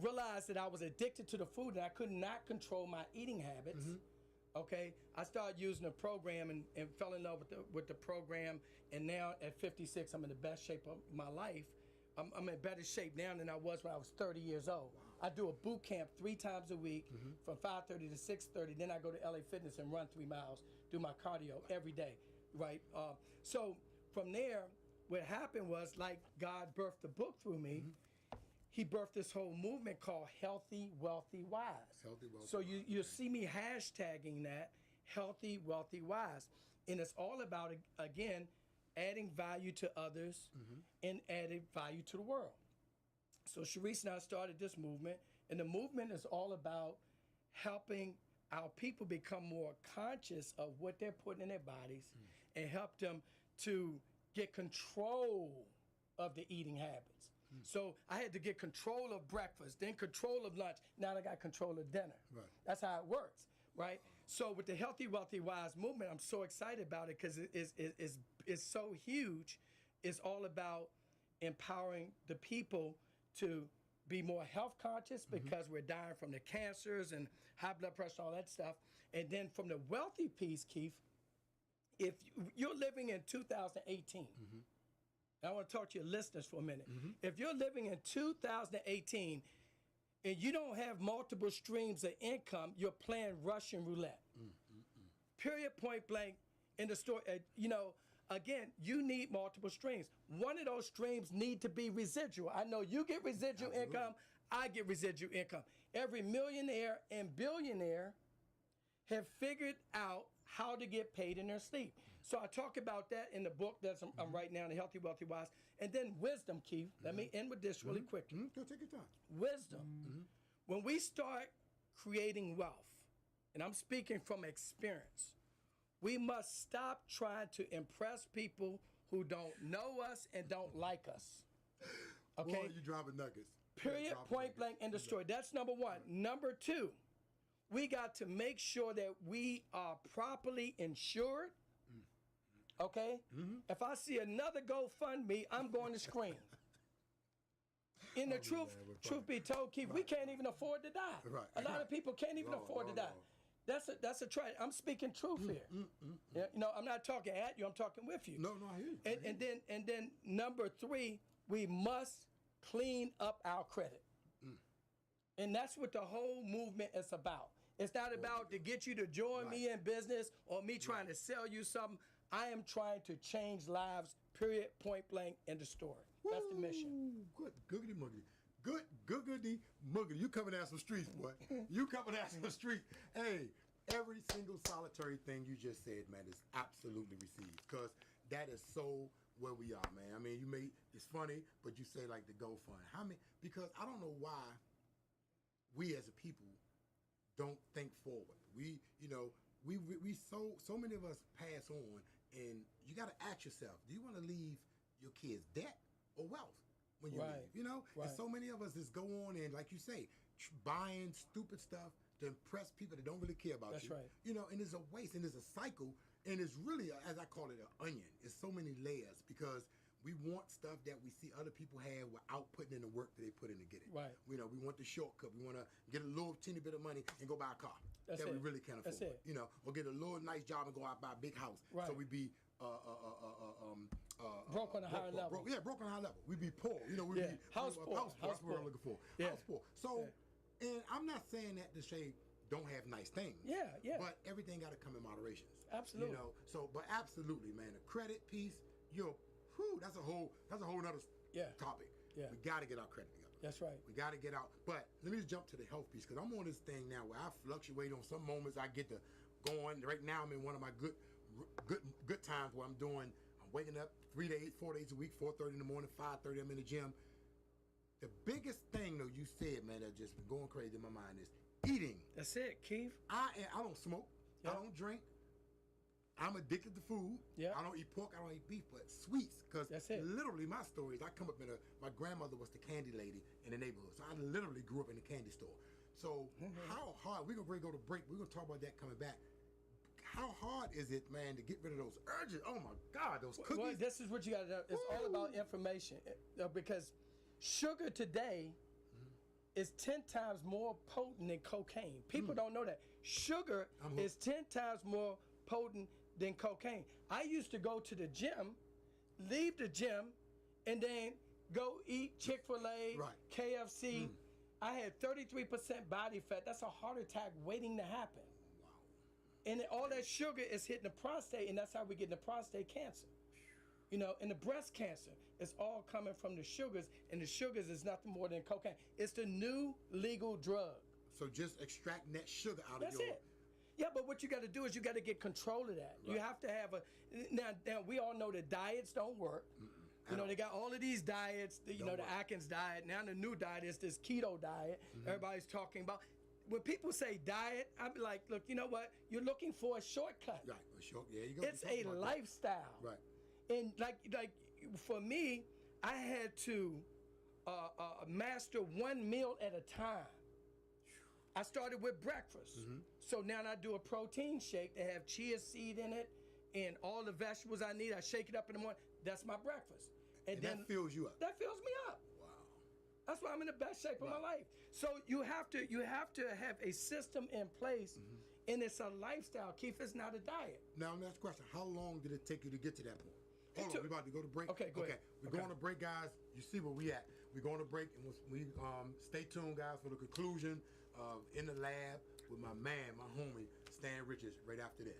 realized that I was addicted to the food and I could not control my eating habits, okay, I started using the program and fell in love with the program. And now at 56, I'm in the best shape of my life. I'm in better shape now than I was when I was 30 years old. I do a boot camp 3 times a week from 5:30 to 6:30. Then I go to LA Fitness and run 3 miles, do my cardio every day, right? So from there, what happened was, like God birthed the book through me, he birthed this whole movement called Healthy, Wealthy, Wise. Healthy, Wealthy, so Wise. you'll see me hashtagging that, Healthy, Wealthy, Wise. And it's all about, again, adding value to others and adding value to the world. So Sharice and I started this movement, and the movement is all about helping our people become more conscious of what they're putting in their bodies and help them to get control of the eating habits. So I had to get control of breakfast, then control of lunch. Now I got control of dinner. Right. That's how it works, right? So with the Healthy, Wealthy, Wise movement, I'm so excited about it because it's so huge. It's all about empowering the people to be more health conscious because we're dying from the cancers and high blood pressure, all that stuff. And then from the wealthy piece, Keith, if you're living in 2018, I want to talk to your listeners for a minute. If you're living in 2018 and you don't have multiple streams of income, you're playing Russian roulette. Period, point blank, in the story. Again, you need multiple streams. One of those streams need to be residual. I know you get residual income, I get residual income. Every millionaire and billionaire have figured out how to get paid in their sleep. So I talk about that in the book that I'm writing now, The Healthy, Wealthy, Wise. And then wisdom, Keith. Let me end with this really quickly. Go take your time. Wisdom. When we start creating wealth, and I'm speaking from experience, we must stop trying to impress people who don't know us and don't like us. Okay? Boy, you dropping nuggets. Period, point blank, end of story. That's number one. Number two, we got to make sure that we are properly insured. Okay? If I see another GoFundMe, I'm going to scream. In the truth be told, Keith, we can't even afford to die. Right. A lot of people can't even afford to die. That's a tragedy. I'm speaking truth here. Yeah, I'm not talking at you. I'm talking with you. No, I hear you. And then number three, we must clean up our credit. And that's what the whole movement is about. It's not about to get you to join me in business or me trying to sell you something. I am trying to change lives, period, point blank, end of story. That's the mission. Good googity muggity. Good googity muggity. You coming out some streets, boy. You coming out some streets. Hey, every single solitary thing you just said, man, is absolutely received. Because that is so where we are, man. I mean, it's funny, but you say like the GoFund. Because I don't know why we as a people don't think forward. We so many of us pass on, and you got to ask yourself, do you want to leave your kids debt or wealth when you leave? And so many of us just go on and, like you say, buying stupid stuff to impress people that don't really care about you. That's right. And it's a waste, and it's a cycle, and it's really, as I call it, an onion. It's so many layers because we want stuff that we see other people have without putting in the work that they put in to get it. Right. We want the shortcut. We want to get a little teeny bit of money and go buy a car That's that it. we really can't afford. That's it. Or get a little nice job and go out and buy a big house. Right. So we be broke on a higher level. Broke on a high level. We be poor. We be house poor. House poor. That's what we're looking for. Yeah. House poor. So, and I'm not saying that to say don't have nice things. Yeah. But everything got to come in moderation. Absolutely. But absolutely, man, the credit piece, that's a whole nother topic. Yeah. We got to get our credit together. That's right. We got to get out. But let me just jump to the health piece, because I'm on this thing now where I fluctuate. On some moments I get to go on. Right now I'm in one of my good times where I'm waking up 4 days a week, 4:30 in the morning, 5:30 I'm in the gym. The biggest thing though you said, man, that just been going crazy in my mind is eating. That's it, Keith. I don't smoke. I don't drink. I'm addicted to food. Yeah. I don't eat pork. I don't eat beef, but sweets. Because literally my story is I come up my grandmother was the candy lady in the neighborhood. So I literally grew up in the candy store. So how hard, we're going to go to break. We're going to talk about that coming back. How hard is it, man, to get rid of those urges? Oh my God, those cookies. Well, this is what you got to know. It's all about information. Because sugar today is 10 times more potent than cocaine. People don't know that. Sugar is 10 times more potent than cocaine. I used to go to the gym, leave the gym, and then go eat Chick-fil-A, KFC. I had 33% body fat. That's a heart attack waiting to happen. Wow. And all that sugar is hitting the prostate, and that's how we get the prostate cancer. And the breast cancer is all coming from the sugars, and the sugars is nothing more than cocaine. It's the new legal drug. So just extract that sugar out That's of your... it. Yeah, but what you got to do is you got to get control of that. Right. You have to have now we all know that diets don't work. They got all of these diets, the Atkins diet. Now the new diet is this keto diet. Everybody's talking about. When people say diet, I'm like, look, you know what? You're looking for a shortcut. Right, you go. It's a lifestyle. Right. And like for me, I had to master one meal at a time. I started with breakfast. So now I do a protein shake that have chia seed in it and all the vegetables I need. I shake it up in the morning. That's my breakfast. And then that fills you up. That fills me up. Wow. That's why I'm in the best shape of my life. So you have to have a system in place, and it's a lifestyle. Keith, it's not a diet. Now, let me ask a question. How long did it take you to get to that point? Hold on, we're about to go to break. Okay, go ahead. We're going to break, guys. You see where we at. We're going to break, and we stay tuned, guys, for the conclusion of In the Lab with my man, my homie, Stan Richards, right after this.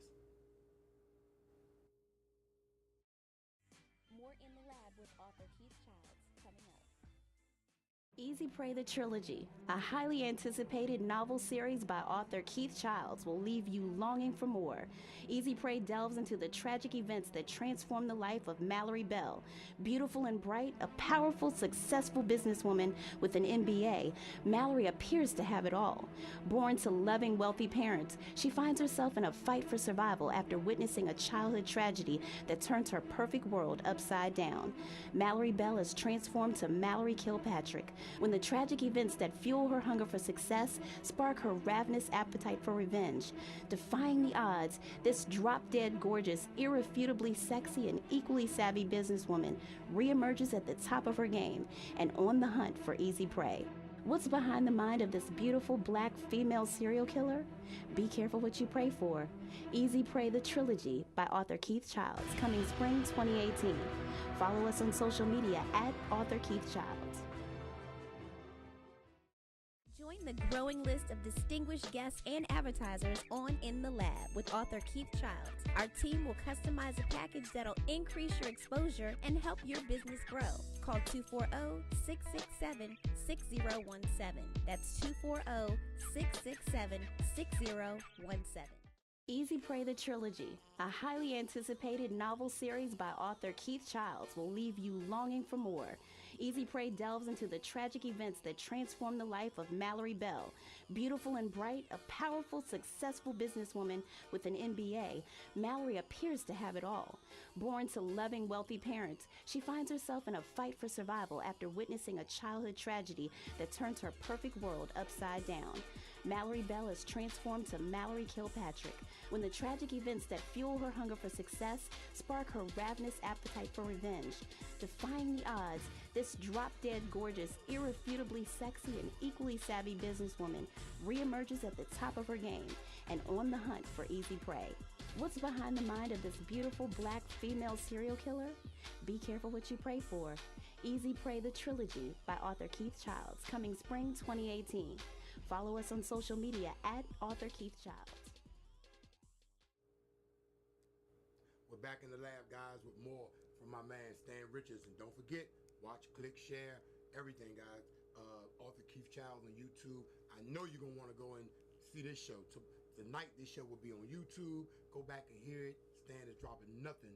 More In the Lab with author Keith Childs coming up. Easy Prey the Trilogy, a highly anticipated novel series by author Keith Childs, will leave you longing for more. Easy Prey delves into the tragic events that transformed the life of Mallory Bell. Beautiful and bright, a powerful, successful businesswoman with an MBA, Mallory appears to have it all. Born to loving, wealthy parents, she finds herself in a fight for survival after witnessing a childhood tragedy that turns her perfect world upside down. Mallory Bell is transformed to Mallory Kilpatrick when the tragic events that fuel her hunger for success spark her ravenous appetite for revenge. Defying the odds, this drop-dead gorgeous, irrefutably sexy, and equally savvy businesswoman reemerges at the top of her game and on the hunt for easy prey. What's behind the mind of this beautiful black female serial killer? Be careful what you pray for. Easy Prey the Trilogy by author Keith Childs, coming spring 2018. Follow us on social media at author Keith Childs. Join the growing list of distinguished guests and advertisers on In the Lab with author Keith Childs. Our team will customize a package that'll increase your exposure and help your business grow. Call 240-667-6017. That's 240-667-6017. Easy Prey the Trilogy, a highly anticipated novel series by author Keith Childs, will leave you longing for more. Easy Prey delves into the tragic events that transformed the life of Mallory Bell. Beautiful and bright, a powerful, successful businesswoman with an MBA, Mallory appears to have it all. Born to loving, wealthy parents, she finds herself in a fight for survival after witnessing a childhood tragedy that turns her perfect world upside down. Mallory Bell is transformed to Mallory Kilpatrick when the tragic events that fuel her hunger for success spark her ravenous appetite for revenge. Defying the odds, this drop-dead gorgeous, irrefutably sexy, and equally savvy businesswoman reemerges at the top of her game and on the hunt for easy prey. What's behind the mind of this beautiful black female serial killer? Be careful what you pray for. Easy Prey the Trilogy by author Keith Childs, coming spring 2018. Follow us on social media at author Keith Childs. We're back in the lab, guys, with more from my man Stan Richards. And don't forget, watch, click, share, everything, guys. Author Keith Childs on YouTube. I know you're going to want to go and see this show. Tonight, this show will be on YouTube. Go back and hear it. Stan is dropping nothing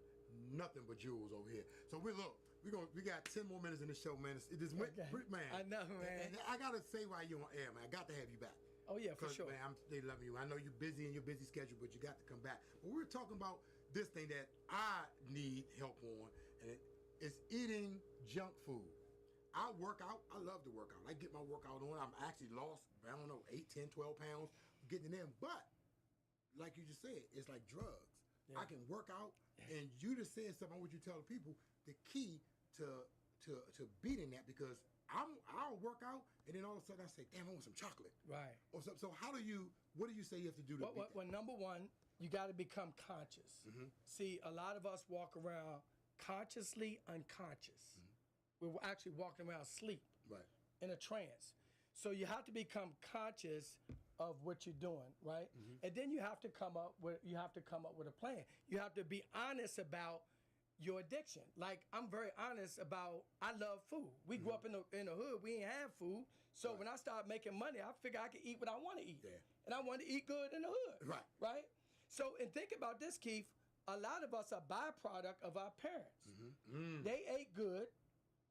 but jewels over here. So we got 10 more minutes in the show, man. It just went, man. I know, man. And I gotta say why you're on air, man. I got to have you back. Oh yeah, for sure. Man, they love you. I know you're busy in your busy schedule, but you got to come back. But we're talking about this thing that I need help on, and it's eating junk food. I work out. I love to work out. I get my workout on. I'm actually lost, I don't know, 8, 10, 12 pounds getting in. But like you just said, it's like drugs. Yeah. I can work out, and you just said something. I want you to tell the people the key to beating that, because I'll work out, and then all of a sudden I say, damn, I want some chocolate. Right. Or so what do you say you have to do to beat that? Well, number one, you got to become conscious. Mm-hmm. See, a lot of us walk around consciously unconscious. Mm-hmm. We're actually walking around asleep, right, in a trance. So you have to become conscious of what you're doing, right? Mm-hmm. And then you have to come up with a plan. You have to be honest about your addiction. Like, I'm very honest about, I love food. We grew up in the hood, we ain't have food. So when I start making money, I figure I can eat what I want to eat. Yeah. And I want to eat good in the hood. Right. Right? So, and think about this, Keith. A lot of us are byproduct of our parents. Mm-hmm. They ate good,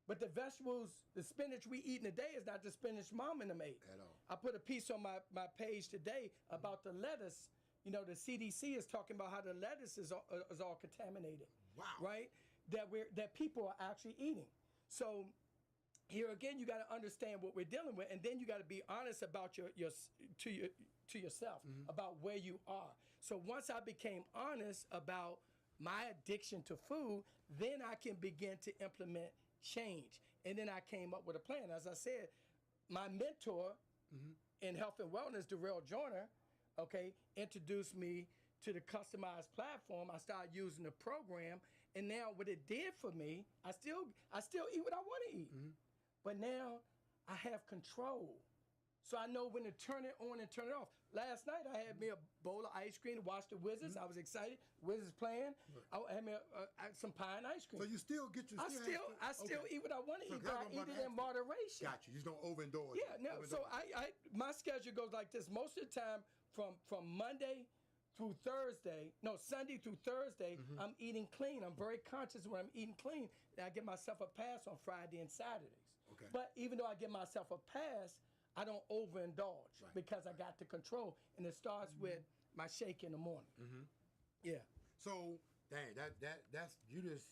but the vegetables, the spinach we eat today is not the spinach mom and them ate. At all. I put a piece on my page today about the lettuce. You know, the CDC is talking about how the lettuce is all contaminated. Wow. Right? That people are actually eating. So here again, you got to understand what we're dealing with, and then you got to be honest about to yourself about where you are. So once I became honest about my addiction to food, then I can begin to implement change. And then I came up with a plan. As I said, my mentor in health and wellness, Darrell Joyner, introduced me to the customized platform. I started using the program, and now what it did for me, I still eat what I want to eat, but now I have control. So I know when to turn it on and turn it off. Last night I had me a bowl of ice cream to watch the Wizards. I was excited. Wizards playing. I had me some pie and ice cream. So you still get your. I still eat what I want to eat, but I eat it in moderation. Got you. You just don't overindulge. Yeah, no. So my schedule goes like this. Most of the time, from Monday through Thursday, Sunday through Thursday, I'm eating clean. I'm very conscious when I'm eating clean. And I give myself a pass on Friday and Saturdays. Okay. But even though I give myself a pass, I don't overindulge because I got the control. And it starts with my shake in the morning. Mm-hmm. Yeah. So, dang, that's you just,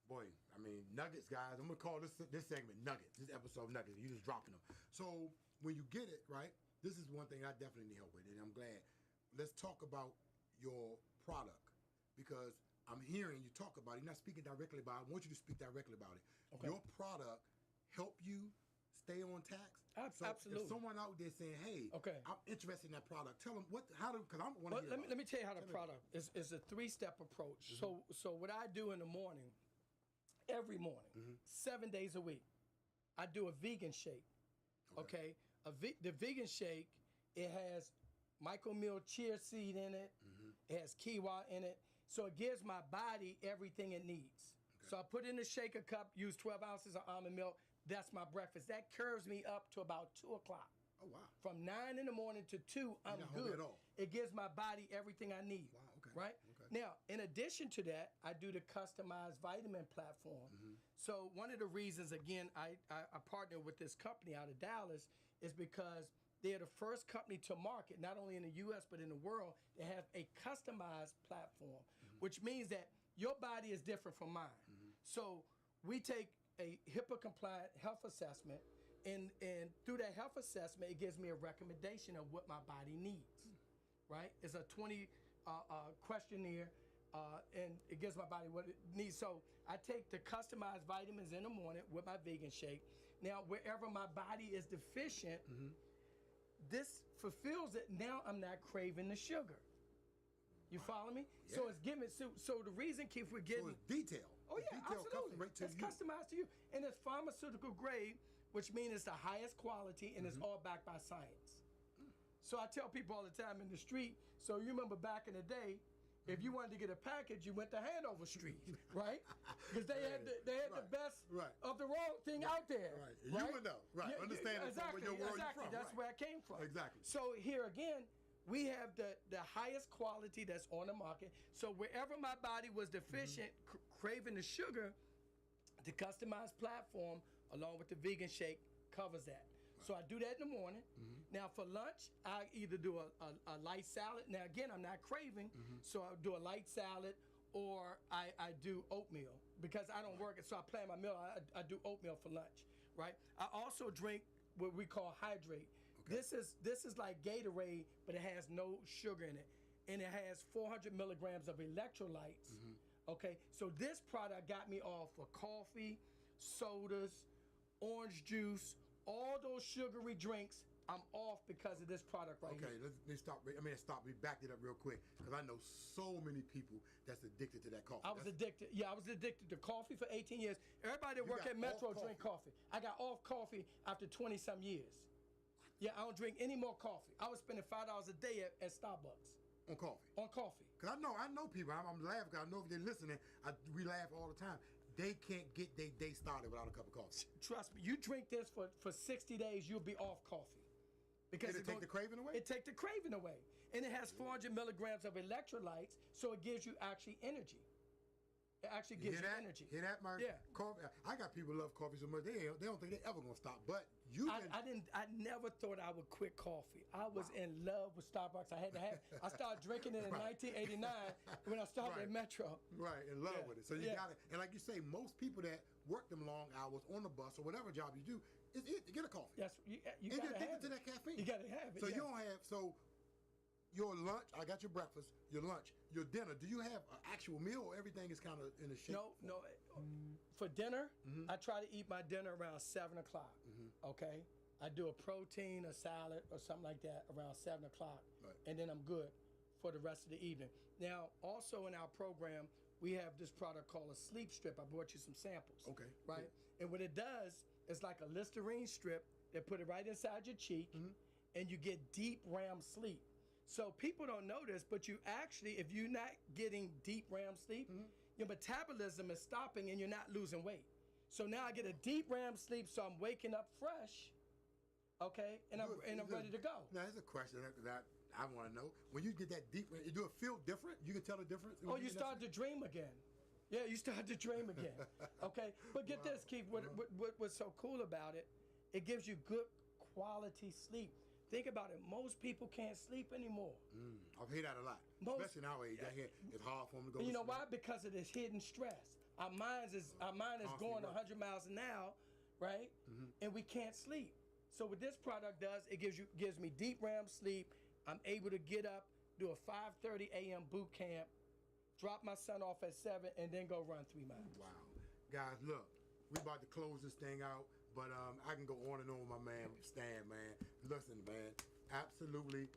boy, I mean, nuggets, guys. I'm going to call this segment Nuggets, this episode Nuggets. You just dropping them. So, when you get it, right, this is one thing I definitely need help with, and I'm glad. Let's talk about your product, because I'm hearing you talk about it. You're not speaking directly about it. I want you to speak directly about it. Okay. Your product help you stay on tax? So absolutely. If someone out there saying, hey, I'm interested in that product, tell them because I want to hear let me tell you how the product is a 3-step approach. So what I do in the morning, every morning, 7 days a week, I do a vegan shake. Okay? The vegan shake, it has micromeal chia seed in it. It has quinoa in it. So it gives my body everything it needs. Okay. So I put in a shaker cup, use 12 ounces of almond milk. That's my breakfast. That curves me up to about 2 o'clock. Oh, wow. From 9 in the morning to 2, I'm not hungry good. at all. It gives my body everything I need. Wow, okay, Right? okay. Now, in addition to that, I do the customized vitamin platform. Mm-hmm. So one of the reasons, again, I partner with this company out of Dallas is because they're the first company to market, not only in the U.S., but in the world, that have a customized platform, which means that your body is different from mine. So we take a HIPAA-compliant health assessment, and through that health assessment, it gives me a recommendation of what my body needs, right? It's a 20 questionnaire, and it gives my body what it needs. So I take the customized vitamins in the morning with my vegan shake. Now, wherever my body is deficient, this fulfills it. Now I'm not craving the sugar. You follow me? Yeah. So it's giving, so the reason, Keith, we're getting... So it's detail. Oh The yeah, detail absolutely. comes right to It's you. customized to you, and it's pharmaceutical grade, which means it's the highest quality, and it's all backed by science. So I tell people all the time in the street. So you remember back in the day, if you wanted to get a package, you went to Hanover Street, right? Because they had the Right, best right. of the wrong thing out there. Right. You would know. Right. Understand it from exactly, where your world exactly. you're from. That's Right. where I came from. Exactly. So here again, we have the highest quality that's on the market. So wherever my body was deficient, craving the sugar, the customized platform, along with the vegan shake, covers that. So I do that in the morning. Now for lunch, I either do a light salad. Now again, I'm not craving, so I do a light salad, or I do oatmeal because I don't work it. So I plan my meal. I do oatmeal for lunch, right? I also drink what we call hydrate. This is like Gatorade, but it has no sugar in it, and it has 400 milligrams of electrolytes. Okay, so this product got me off for coffee, sodas, orange juice, all those sugary drinks. I'm off because of this product right Okay, here. let's stop. Stop. We back it up real quick because I know so many people that's addicted to that coffee. I was addicted. Yeah, I was addicted to coffee for 18 years. Everybody that work got at Metro off drink coffee. I got off coffee after 20-some years. Yeah, I don't drink any more coffee. I was spending $5 a day at Starbucks on coffee. on coffee. Cause I know people. I'm laughing because I know if they're listening, we laugh all the time. They can't get their day started without a cup of coffee. Trust me, you drink this for 60 days, you'll be off coffee. Because Did it take the craving away? It take the craving away. And it has 400 milligrams of electrolytes, so it gives you actually energy. It actually gives you energy. Hear that, Mark? Yeah. Coffee. I got people who love coffee so much they don't think they ever gonna stop. But you can. I never thought I would quit coffee. I was in love with Starbucks. I started drinking it in 1989 when I started at Metro. Right, in love Yeah. with it. So you got it. And like you say, most people that work them long hours on the bus or whatever job you do, is it to get a coffee. That's you And gotta you're addicted have to it. that caffeine. You gotta have it. So yeah. you don't have your lunch. I got your breakfast, your lunch, your dinner. Do you have an actual meal, or everything is kind of in a shape? No. For dinner, I try to eat my dinner around 7 o'clock. Okay, I do a protein, a salad, or something like that around 7 o'clock, Right. and then I'm good for the rest of the evening. Now, also in our program, we have this product called a sleep strip. I brought you some samples. Okay, Right, and what it does is like a Listerine strip. They put it right inside your cheek, and you get deep REM sleep. So people don't know this, but you actually, if you're not getting deep REM sleep, your metabolism is stopping and you're not losing weight. So now I get a deep REM sleep, so I'm waking up fresh, okay, and I'm ready to go. Now, there's a question that I want to know. When you get that deep, do it feel different? You can tell the difference? Oh, you start to dream again. Yeah, you start to dream again. Okay, but get this, Keith. What's so cool about it? It gives you good quality sleep. Think about it. Most people can't sleep anymore. I've heard that a lot, especially nowadays. I hear it's hard for them to go. And you to know sleep. why? Because of this hidden stress. Our mind is going 100 miles an hour, right? And we can't sleep. So what this product does, it gives me deep REM sleep. I'm able to get up, do a 5:30 a.m. boot camp, drop my son off at 7, and then go run 3 miles. Wow, guys, look, we about to close this thing out, but I can go on and on with my man Stan, man. Listen, man, absolutely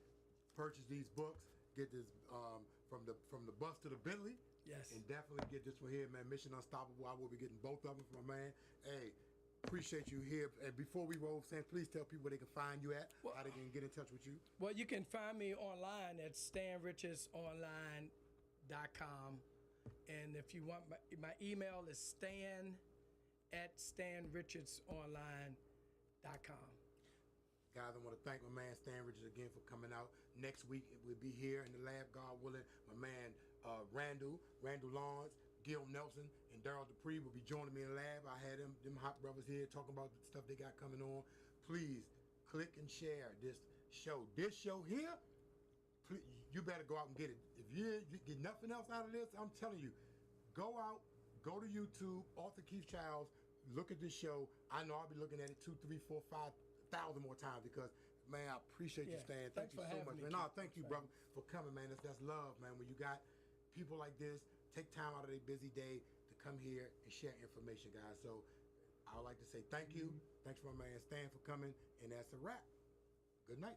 purchase these books. Get this from the bus to the Bentley. Yes. And definitely get this one here, man. Mission Unstoppable. I will be getting both of them from my man. Hey, appreciate you here. And before we roll, Stan, please tell people where they can find you at, how they can get in touch with you. Well, you can find me online at stanrichardsonline.com. And if you want, my email is stan@stanrichardsonline.com. Guys, I want to thank my man Stan Richards again for coming out. Next week, we'll be here in the lab, God willing. My man Randall Lawrence, Gil Nelson, and Daryl Dupree will be joining me in the lab. I had them hot brothers here talking about the stuff they got coming on. Please click and share this show. This show here, please, you better go out and get it. If you get nothing else out of this, I'm telling you, go out, go to YouTube, Author Keith Childs, look at this show. I know I'll be looking at it 2, 3, 4, 5,000 more times because, man, I appreciate you, Stan. Thank you so much, man. No, thank you, brother, for coming, man. That's love, man. When you got people like this, take time out of their busy day to come here and share information, guys. So I would like to say thank you. Thanks for my man Stan for coming, and that's a wrap. Good night.